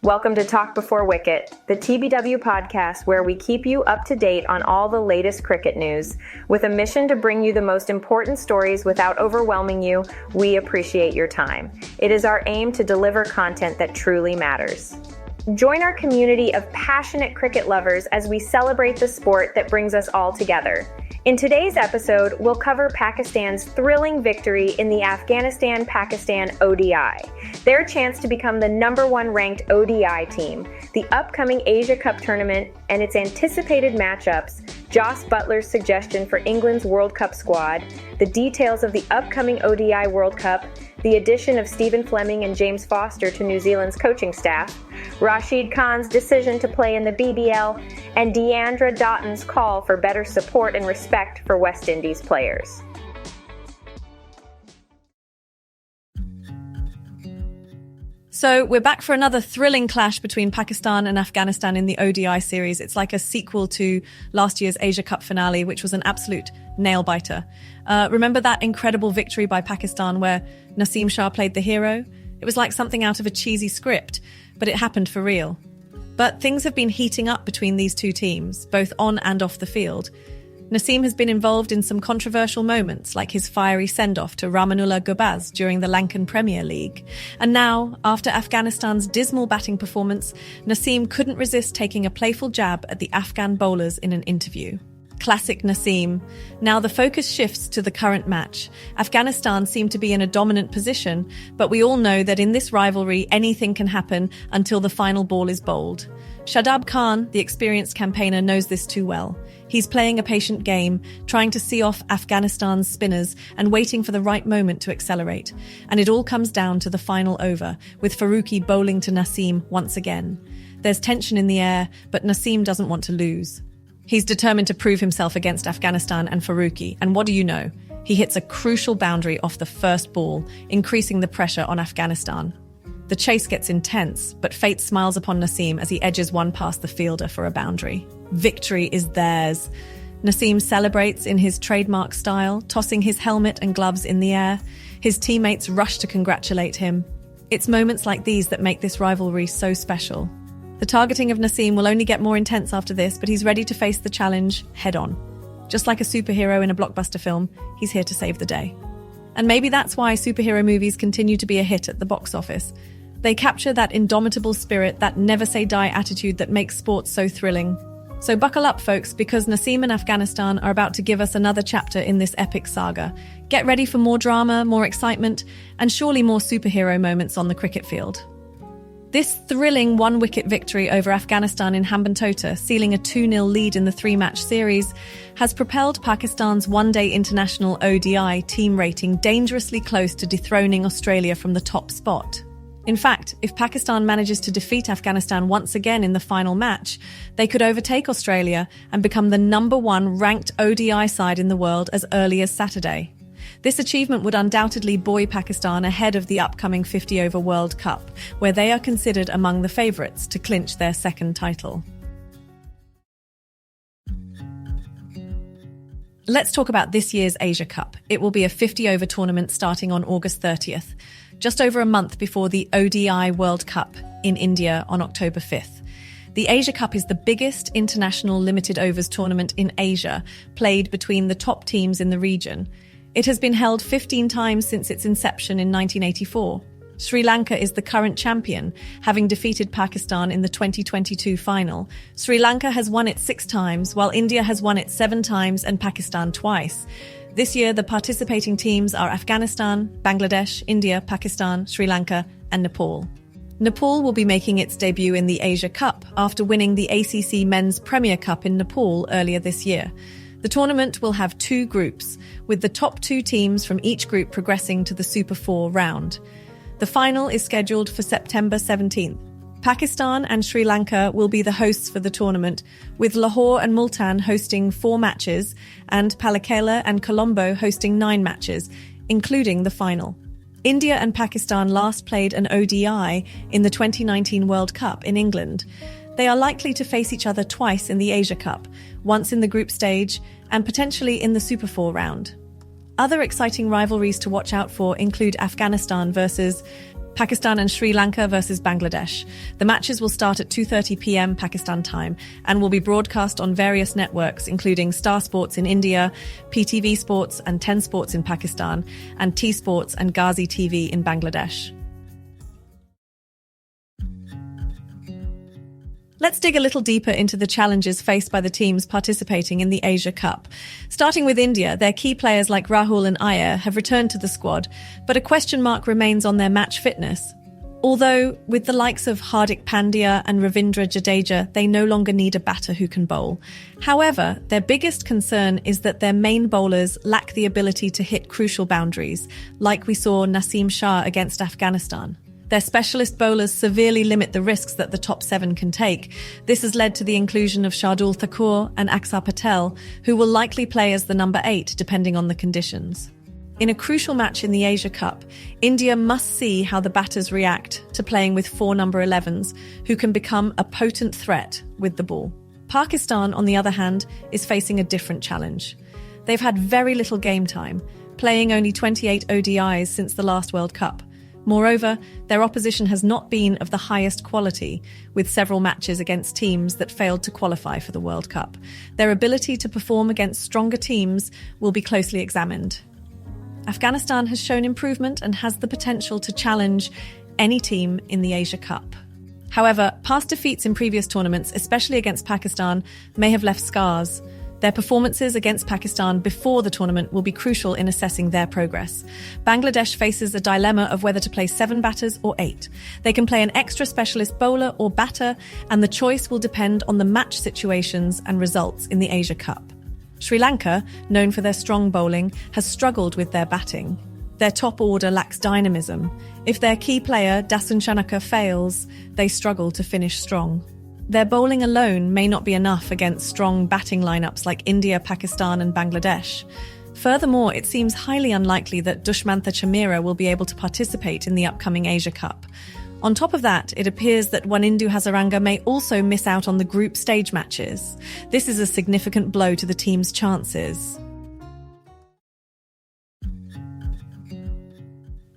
Welcome to Talk Before Wicket, the TBW podcast where we keep you up to date on all the latest cricket news. With a mission to bring you the most important stories without overwhelming you, we appreciate your time. It is our aim to deliver content that truly matters. Join our community of passionate cricket lovers as we celebrate the sport that brings us all together. In today's episode, we'll cover Pakistan's thrilling victory in the Afghanistan-Pakistan ODI, their chance to become the #1 ranked ODI team, the upcoming Asia Cup tournament and its anticipated matchups, Joss Butler's suggestion for England's World Cup squad, the details of the upcoming ODI World Cup, the addition of Stephen Fleming and James Foster to New Zealand's coaching staff, Rashid Khan's decision to play in the BBL, and Deandra Dottin's call for better support and respect for West Indies players. So we're back for another thrilling clash between Pakistan and Afghanistan in the ODI series. It's like a sequel to last year's Asia Cup finale, which was an absolute nail-biter. Remember that incredible victory by Pakistan where Naseem Shah played the hero? It was like something out of a cheesy script, but it happened for real. But things have been heating up between these two teams, both on and off the field. Naseem has been involved in some controversial moments, like his fiery send-off to Ramanullah Gurbaz during the Lankan Premier League. And now, after Afghanistan's dismal batting performance, Naseem couldn't resist taking a playful jab at the Afghan bowlers in an interview. Classic Naseem. Now the focus shifts to the current match. Afghanistan seem to be in a dominant position, but we all know that in this rivalry, anything can happen until the final ball is bowled. Shadab Khan, the experienced campaigner, knows this too well. He's playing a patient game, trying to see off Afghanistan's spinners and waiting for the right moment to accelerate. And it all comes down to the final over, with Farooqi bowling to Naseem once again. There's tension in the air, but Naseem doesn't want to lose. He's determined to prove himself against Afghanistan and Farooqi, and what do you know? He hits a crucial boundary off the first ball, increasing the pressure on Afghanistan. The chase gets intense, but fate smiles upon Naseem as he edges one past the fielder for a boundary. Victory is theirs. Naseem celebrates in his trademark style, tossing his helmet and gloves in the air. His teammates rush to congratulate him. It's moments like these that make this rivalry so special. The targeting of Naseem will only get more intense after this, but he's ready to face the challenge head-on. Just like a superhero in a blockbuster film, he's here to save the day. And maybe that's why superhero movies continue to be a hit at the box office. They capture that indomitable spirit, that never-say-die attitude that makes sports so thrilling. So buckle up, folks, because Naseem and Afghanistan are about to give us another chapter in this epic saga. Get ready for more drama, more excitement, and surely more superhero moments on the cricket field. This thrilling one-wicket victory over Afghanistan in Hambantota, sealing a 2-0 lead in the 3-match series, has propelled Pakistan's one-day international ODI team rating dangerously close to dethroning Australia from the top spot. In fact, if Pakistan manages to defeat Afghanistan once again in the final match, they could overtake Australia and become the #1 ranked ODI side in the world as early as Saturday. This achievement would undoubtedly buoy Pakistan ahead of the upcoming 50-over World Cup, where they are considered among the favourites to clinch their second title. Let's talk about this year's Asia Cup. It will be a 50-over tournament starting on August 30th, just over a month before the ODI World Cup in India on October 5th. The Asia Cup is the biggest international limited overs tournament in Asia, played between the top teams in the region. It has been held 15 times since its inception in 1984. Sri Lanka is the current champion, having defeated Pakistan in the 2022 final. Sri Lanka has won it 6 times, while India has won it 7 times and Pakistan twice. This year, the participating teams are Afghanistan, Bangladesh, India, Pakistan, Sri Lanka, and Nepal. Nepal will be making its debut in the Asia Cup after winning the ACC Men's Premier Cup in Nepal earlier this year. The tournament will have 2 groups, with the top 2 teams from each group progressing to the Super 4 round. The final is scheduled for September 17th. Pakistan and Sri Lanka will be the hosts for the tournament, with Lahore and Multan hosting 4 matches and Palakkala and Colombo hosting 9 matches, including the final. India and Pakistan last played an ODI in the 2019 World Cup in England. They are likely to face each other twice in the Asia Cup, once in the group stage and potentially in the Super 4 round. Other exciting rivalries to watch out for include Afghanistan versus Pakistan and Sri Lanka versus Bangladesh. The matches will start at 2:30 p.m. Pakistan time and will be broadcast on various networks, including Star Sports in India, PTV Sports and 10 Sports in Pakistan, and T Sports and Ghazi TV in Bangladesh. Let's dig a little deeper into the challenges faced by the teams participating in the Asia Cup. Starting with India, their key players like Rahul and Iyer have returned to the squad, but a question mark remains on their match fitness. Although, with the likes of Hardik Pandya and Ravindra Jadeja, they no longer need a batter who can bowl. However, their biggest concern is that their main bowlers lack the ability to hit crucial boundaries, like we saw Naseem Shah against Afghanistan. Their specialist bowlers severely limit the risks that the top 7 can take. This has led to the inclusion of Shardul Thakur and Axar Patel, who will likely play as the number 8, depending on the conditions. In a crucial match in the Asia Cup, India must see how the batters react to playing with 4 number 11s, who can become a potent threat with the ball. Pakistan, on the other hand, is facing a different challenge. They've had very little game time, playing only 28 ODIs since the last World Cup. Moreover, their opposition has not been of the highest quality, with several matches against teams that failed to qualify for the World Cup. Their ability to perform against stronger teams will be closely examined. Afghanistan has shown improvement and has the potential to challenge any team in the Asia Cup. However, past defeats in previous tournaments, especially against Pakistan, may have left scars. Their performances against Pakistan before the tournament will be crucial in assessing their progress. Bangladesh faces a dilemma of whether to play 7 batters or 8. They can play an extra specialist bowler or batter, and the choice will depend on the match situations and results in the Asia Cup. Sri Lanka, known for their strong bowling, has struggled with their batting. Their top order lacks dynamism. If their key player, Dasun Shanaka, fails, they struggle to finish strong. Their bowling alone may not be enough against strong batting lineups like India, Pakistan and Bangladesh. Furthermore, it seems highly unlikely that Dushmantha Chameera will be able to participate in the upcoming Asia Cup. On top of that, it appears that Wanindu Hazaranga may also miss out on the group stage matches. This is a significant blow to the team's chances.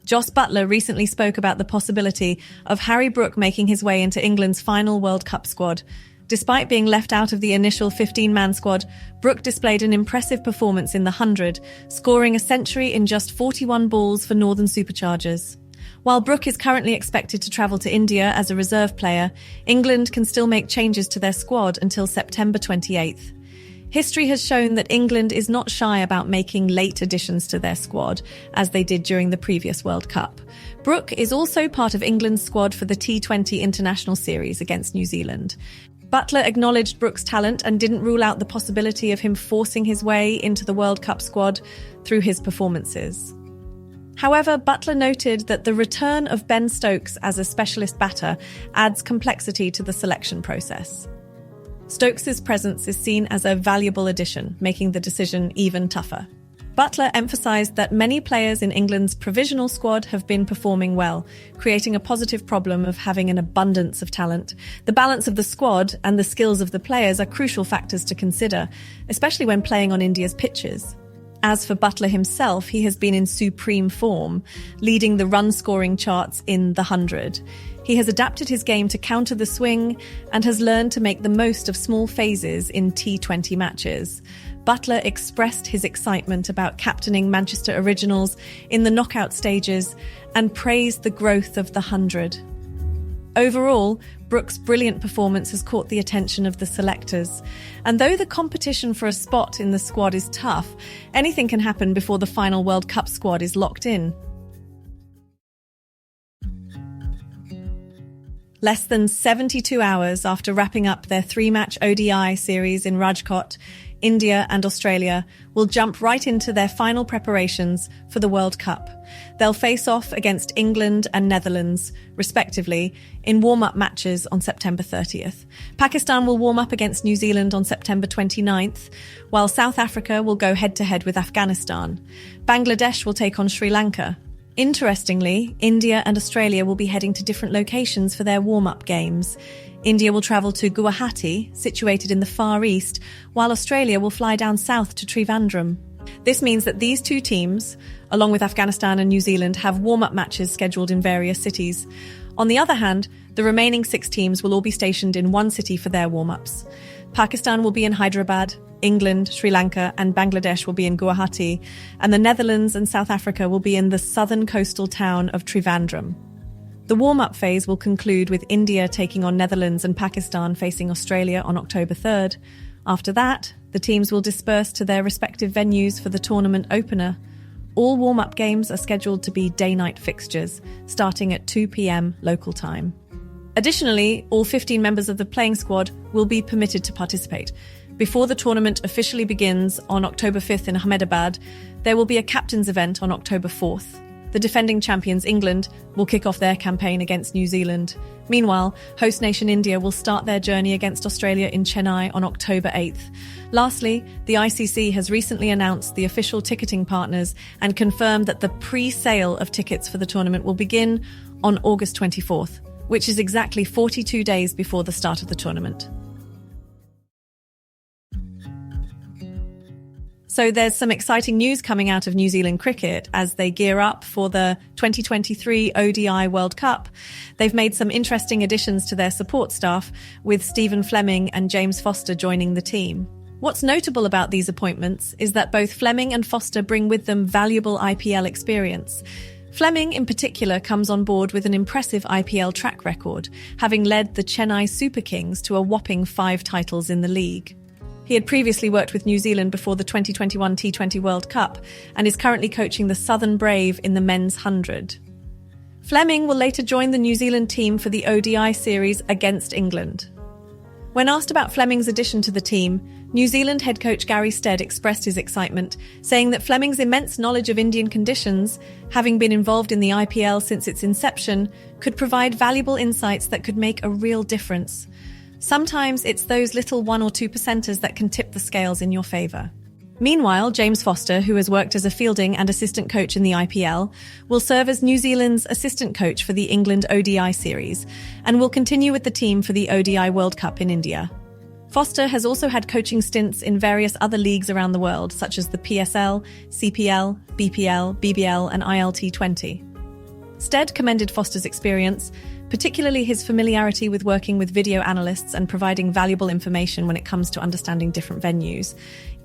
Jos Buttler recently spoke about the possibility of Harry Brook making his way into England's final World Cup squad. Despite being left out of the initial 15-man squad, Brook displayed an impressive performance in the 100, scoring a century in just 41 balls for Northern Superchargers. While Brook is currently expected to travel to India as a reserve player, England can still make changes to their squad until September 28th. History has shown that England is not shy about making late additions to their squad, as they did during the previous World Cup. Brook is also part of England's squad for the T20 International Series against New Zealand. Buttler acknowledged Brook's talent and didn't rule out the possibility of him forcing his way into the World Cup squad through his performances. However, Buttler noted that the return of Ben Stokes as a specialist batter adds complexity to the selection process. Stokes' presence is seen as a valuable addition, making the decision even tougher. Buttler emphasised that many players in England's provisional squad have been performing well, creating a positive problem of having an abundance of talent. The balance of the squad and the skills of the players are crucial factors to consider, especially when playing on India's pitches. As for Buttler himself, he has been in supreme form, leading the run-scoring charts in the 100. He has adapted his game to counter the swing and has learned to make the most of small phases in T20 matches. Buttler expressed his excitement about captaining Manchester Originals in the knockout stages and praised the growth of the 100. Overall, Brook's brilliant performance has caught the attention of the selectors. And though the competition for a spot in the squad is tough, anything can happen before the final World Cup squad is locked in. Less than 72 hours after wrapping up their 3-match ODI series in Rajkot, India and Australia will jump right into their final preparations for the World Cup. They'll face off against England and Netherlands, respectively, in warm-up matches on September 30th. Pakistan will warm up against New Zealand on September 29th, while South Africa will go head-to-head with Afghanistan. Bangladesh will take on Sri Lanka. Interestingly, India and Australia will be heading to different locations for their warm-up games. India will travel to Guwahati, situated in the Far East, while Australia will fly down south to Trivandrum. This means that these two teams, along with Afghanistan and New Zealand, have warm-up matches scheduled in various cities. On the other hand, the remaining 6 teams will all be stationed in one city for their warm-ups. Pakistan will be in Hyderabad, England, Sri Lanka and Bangladesh will be in Guwahati, and the Netherlands and South Africa will be in the southern coastal town of Trivandrum. The warm-up phase will conclude with India taking on Netherlands and Pakistan facing Australia on October 3rd. After that, the teams will disperse to their respective venues for the tournament opener. All warm-up games are scheduled to be day-night fixtures, starting at 2 p.m. local time. Additionally, all 15 members of the playing squad will be permitted to participate. Before the tournament officially begins on October 5th in Ahmedabad, there will be a captain's event on October 4th. The defending champions, England, will kick off their campaign against New Zealand. Meanwhile, host nation India will start their journey against Australia in Chennai on October 8th. Lastly, the ICC has recently announced the official ticketing partners and confirmed that the pre-sale of tickets for the tournament will begin on August 24th, which is exactly 42 days before the start of the tournament. So there's some exciting news coming out of New Zealand cricket as they gear up for the 2023 ODI World Cup. They've made some interesting additions to their support staff, with Stephen Fleming and James Foster joining the team. What's notable about these appointments is that both Fleming and Foster bring with them valuable IPL experience. Fleming, in particular, comes on board with an impressive IPL track record, having led the Chennai Super Kings to a whopping 5 titles in the league. He had previously worked with New Zealand before the 2021 T20 World Cup and is currently coaching the Southern Brave in the Men's 100. Fleming will later join the New Zealand team for the ODI series against England. When asked about Fleming's addition to the team, New Zealand head coach Gary Stead expressed his excitement, saying that Fleming's immense knowledge of Indian conditions, having been involved in the IPL since its inception, could provide valuable insights that could make a real difference. Sometimes it's those little 1 or 2 percenters that can tip the scales in your favour. Meanwhile, James Foster, who has worked as a fielding and assistant coach in the IPL, will serve as New Zealand's assistant coach for the England ODI series and will continue with the team for the ODI World Cup in India. Foster has also had coaching stints in various other leagues around the world, such as the PSL, CPL, BPL, BBL and ILT20. Stead commended Foster's experience, particularly his familiarity with working with video analysts and providing valuable information when it comes to understanding different venues.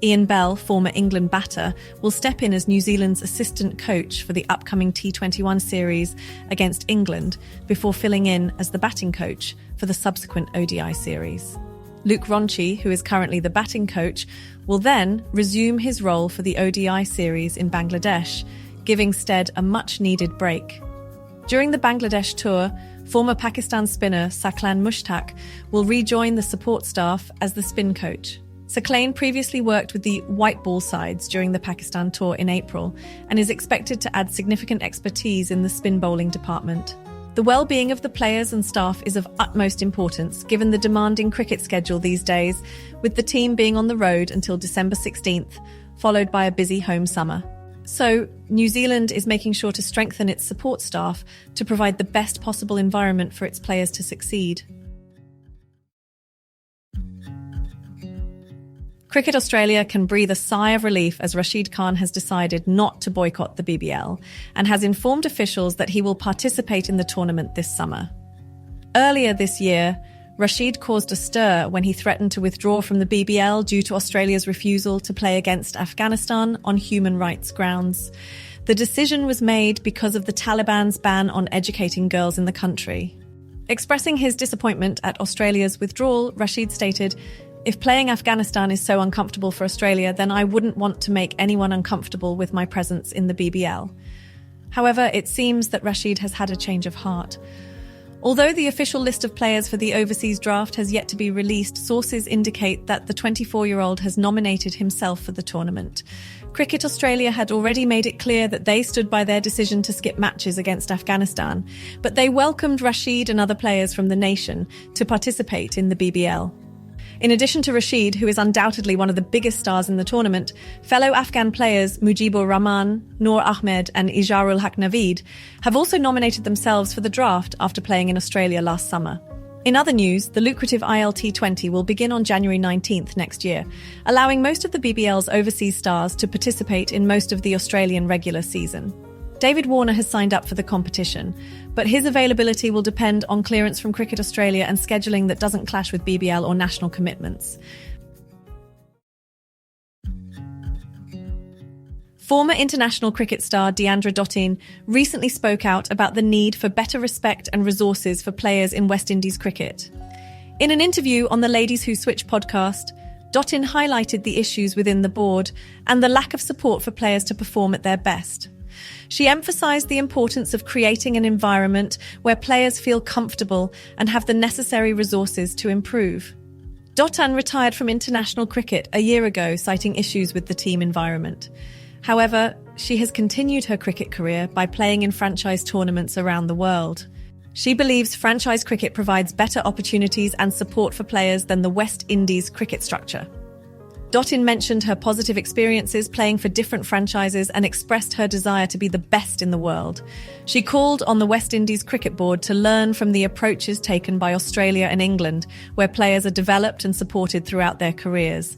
Ian Bell, former England batter, will step in as New Zealand's assistant coach for the upcoming T21 series against England before filling in as the batting coach for the subsequent ODI series. Luke Ronchi, who is currently the batting coach, will then resume his role for the ODI series in Bangladesh, giving Stead a much-needed break. During the Bangladesh tour, former Pakistan spinner Saqlain Mushtaq will rejoin the support staff as the spin coach. Saqlain previously worked with the white ball sides during the Pakistan tour in April and is expected to add significant expertise in the spin bowling department. The well-being of the players and staff is of utmost importance given the demanding cricket schedule these days, with the team being on the road until December 16th, followed by a busy home summer. So, New Zealand is making sure to strengthen its support staff to provide the best possible environment for its players to succeed. Cricket Australia can breathe a sigh of relief as Rashid Khan has decided not to boycott the BBL and has informed officials that he will participate in the tournament this summer. Earlier this year, Rashid caused a stir when he threatened to withdraw from the BBL due to Australia's refusal to play against Afghanistan on human rights grounds. The decision was made because of the Taliban's ban on educating girls in the country. Expressing his disappointment at Australia's withdrawal, Rashid stated, "If playing Afghanistan is so uncomfortable for Australia, then I wouldn't want to make anyone uncomfortable with my presence in the BBL." However, it seems that Rashid has had a change of heart. Although the official list of players for the overseas draft has yet to be released, sources indicate that the 24-year-old has nominated himself for the tournament. Cricket Australia had already made it clear that they stood by their decision to skip matches against Afghanistan, but they welcomed Rashid and other players from the nation to participate in the BBL. In addition to Rashid, who is undoubtedly one of the biggest stars in the tournament, fellow Afghan players Mujibur Rahman, Noor Ahmed and Ijarul Haq Naveed have also nominated themselves for the draft after playing in Australia last summer. In other news, the lucrative ILT20 will begin on January 19th next year, allowing most of the BBL's overseas stars to participate in most of the Australian regular season. David Warner has signed up for the competition, but his availability will depend on clearance from Cricket Australia and scheduling that doesn't clash with BBL or national commitments. Former international cricket star Deandra Dottin recently spoke out about the need for better respect and resources for players in West Indies cricket. In an interview on the Ladies Who Switch podcast, Dottin highlighted the issues within the board and the lack of support for players to perform at their best. She emphasised the importance of creating an environment where players feel comfortable and have the necessary resources to improve. Dottin retired from international cricket a year ago, citing issues with the team environment. However, she has continued her cricket career by playing in franchise tournaments around the world. She believes franchise cricket provides better opportunities and support for players than the West Indies cricket structure. Dottin mentioned her positive experiences playing for different franchises and expressed her desire to be the best in the world. She called on the West Indies Cricket Board to learn from the approaches taken by Australia and England, where players are developed and supported throughout their careers.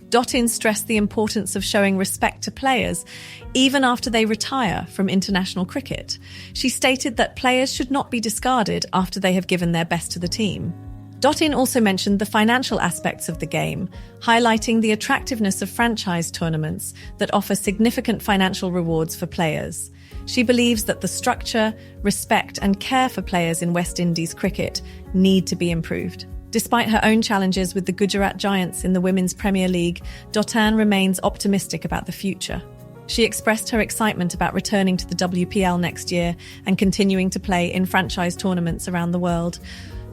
Dottin stressed the importance of showing respect to players, even after they retire from international cricket. She stated that players should not be discarded after they have given their best to the team. Dottin also mentioned the financial aspects of the game, highlighting the attractiveness of franchise tournaments that offer significant financial rewards for players. She believes that the structure, respect, and care for players in West Indies cricket need to be improved. Despite her own challenges with the Gujarat Giants in the Women's Premier League, Dottin remains optimistic about the future. She expressed her excitement about returning to the WPL next year and continuing to play in franchise tournaments around the world.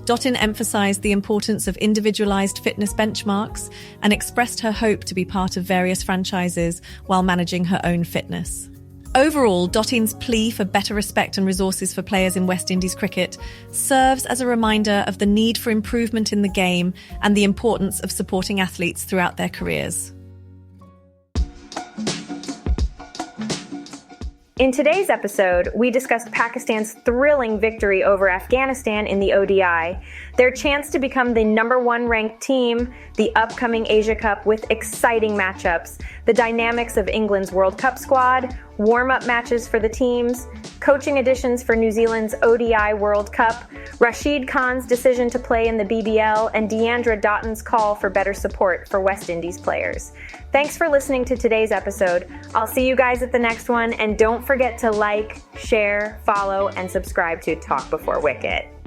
Dottin emphasised the importance of individualised fitness benchmarks and expressed her hope to be part of various franchises while managing her own fitness. Overall, Dottin's plea for better respect and resources for players in West Indies cricket serves as a reminder of the need for improvement in the game and the importance of supporting athletes throughout their careers. In today's episode, we discussed Pakistan's thrilling victory over Afghanistan in the ODI, their chance to become the #1 ranked team, the upcoming Asia Cup with exciting matchups, the dynamics of England's World Cup squad, warm-up matches for the teams, coaching additions for New Zealand's ODI World Cup, Rashid Khan's decision to play in the BBL, and Deandra Dottin's call for better support for West Indies players. Thanks for listening to today's episode. I'll see you guys at the next one, and don't forget to like, share, follow, and subscribe to Talk Before Wicket.